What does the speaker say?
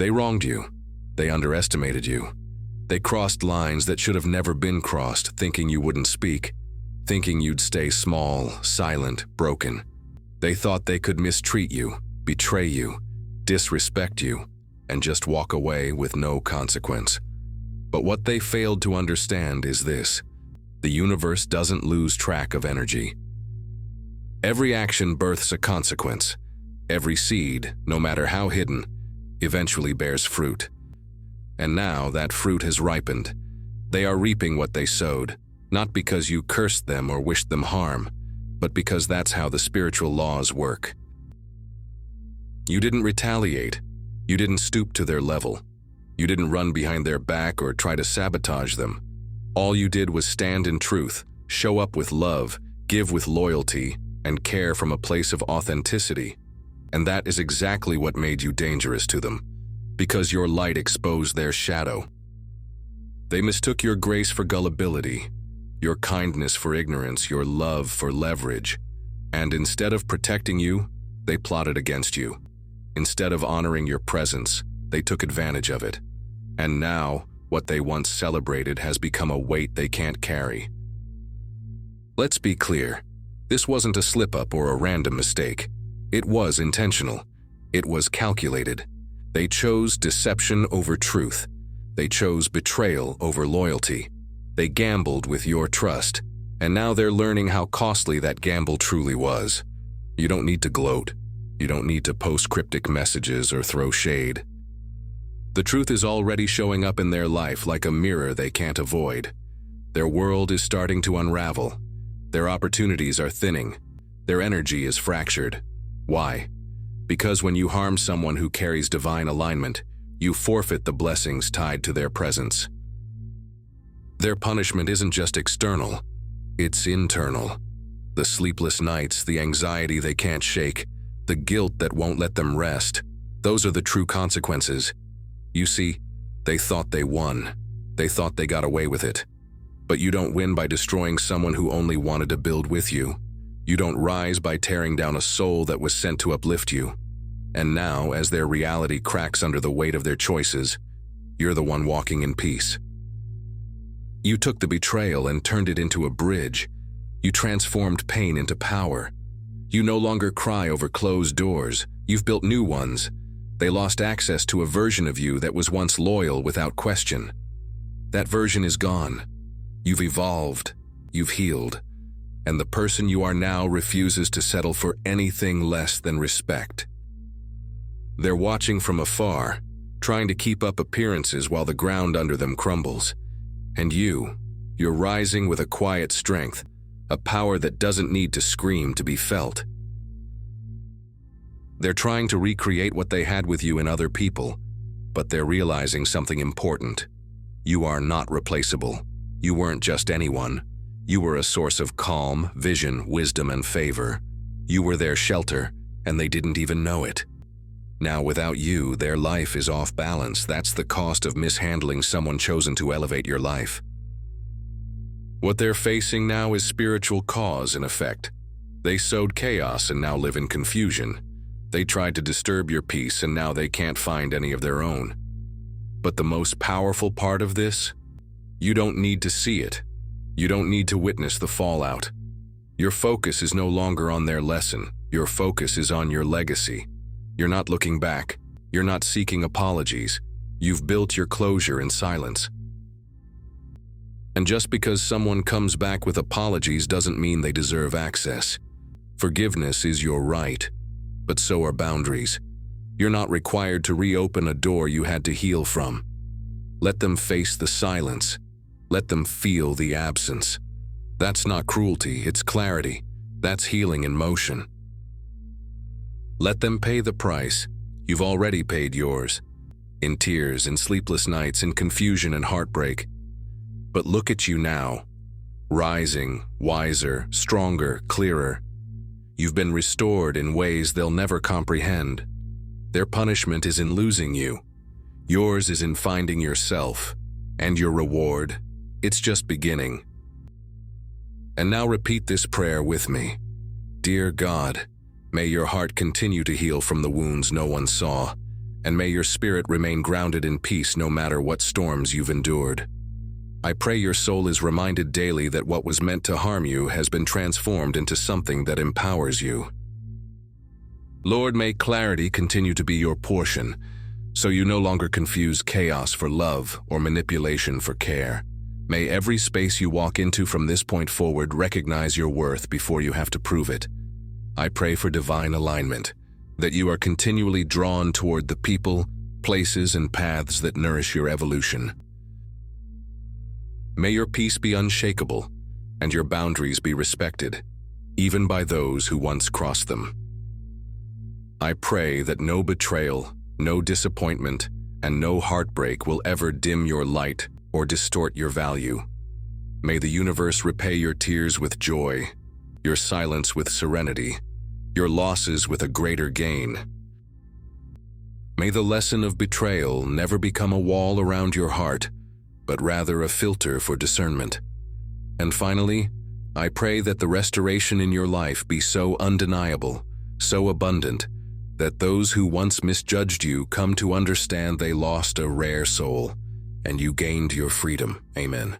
They wronged you. They underestimated you. They crossed lines that should have never been crossed, thinking you wouldn't speak, thinking you'd stay small, silent, broken. They thought they could mistreat you, betray you, disrespect you, and just walk away with no consequence. But what they failed to understand is this: the universe doesn't lose track of energy. Every action births a consequence. Every seed, no matter how hidden, eventually bears fruit. And now that fruit has ripened. They are reaping what they sowed, not because you cursed them or wished them harm, but because that's how the spiritual laws work. You didn't retaliate. You didn't stoop to their level. You didn't run behind their back or try to sabotage them. All you did was stand in truth, show up with love, give with loyalty, and care from a place of authenticity. And that is exactly what made you dangerous to them, because your light exposed their shadow. They mistook your grace for gullibility, your kindness for ignorance, your love for leverage. And instead of protecting you, they plotted against you. Instead of honoring your presence, they took advantage of it. And now, what they once celebrated has become a weight they can't carry. Let's be clear. This wasn't a slip-up or a random mistake. It was intentional. It was calculated. They chose deception over truth. They chose betrayal over loyalty. They gambled with your trust, and now they're learning how costly that gamble truly was. You don't need to gloat. You don't need to post cryptic messages or throw shade. The truth is already showing up in their life like a mirror they can't avoid. Their world is starting to unravel. Their opportunities are thinning. Their energy is fractured. Why? Because when you harm someone who carries divine alignment, you forfeit the blessings tied to their presence. Their punishment isn't just external, it's internal. The sleepless nights, the anxiety they can't shake, the guilt that won't let them rest, those are the true consequences. You see, they thought they won. They thought they got away with it. But you don't win by destroying someone who only wanted to build with you. You don't rise by tearing down a soul that was sent to uplift you. And now, as their reality cracks under the weight of their choices, you're the one walking in peace. You took the betrayal and turned it into a bridge. You transformed pain into power. You no longer cry over closed doors. You've built new ones. They lost access to a version of you that was once loyal without question. That version is gone. You've evolved. You've healed. And the person you are now refuses to settle for anything less than respect. They're watching from afar, trying to keep up appearances while the ground under them crumbles. And you're rising with a quiet strength, a power that doesn't need to scream to be felt. They're trying to recreate what they had with you in other people, but they're realizing something important. You are not replaceable. You weren't just anyone. You were a source of calm, vision, wisdom, and favor. You were their shelter, and they didn't even know it. Now, without you, their life is off balance. That's the cost of mishandling someone chosen to elevate your life. What they're facing now is spiritual cause, in effect. They sowed chaos and now live in confusion. They tried to disturb your peace and now they can't find any of their own. But the most powerful part of this? You don't need to see it. You don't need to witness the fallout. Your focus is no longer on their lesson. Your focus is on your legacy. You're not looking back. You're not seeking apologies. You've built your closure in silence. And just because someone comes back with apologies doesn't mean they deserve access. Forgiveness is your right, but so are boundaries. You're not required to reopen a door you had to heal from. Let them face the silence. Let them feel the absence. That's not cruelty, it's clarity. That's healing in motion. Let them pay the price. You've already paid yours. In tears, in sleepless nights, in confusion and heartbreak. But look at you now. Rising, wiser, stronger, clearer. You've been restored in ways they'll never comprehend. Their punishment is in losing you. Yours is in finding yourself. And your reward, it's just beginning. And now repeat this prayer with me. Dear God, may your heart continue to heal from the wounds no one saw, and may your spirit remain grounded in peace no matter what storms you've endured. I pray your soul is reminded daily that what was meant to harm you has been transformed into something that empowers you. Lord, may clarity continue to be your portion, so you no longer confuse chaos for love or manipulation for care. May every space you walk into from this point forward recognize your worth before you have to prove it. I pray for divine alignment, that you are continually drawn toward the people, places, and paths that nourish your evolution. May your peace be unshakable, and your boundaries be respected, even by those who once crossed them. I pray that no betrayal, no disappointment, and no heartbreak will ever dim your light or distort your value. May the universe repay your tears with joy, your silence with serenity, your losses with a greater gain. May the lesson of betrayal never become a wall around your heart, but rather a filter for discernment. And finally, I pray that the restoration in your life be so undeniable, so abundant, that those who once misjudged you come to understand they lost a rare soul, and you gained your freedom. Amen.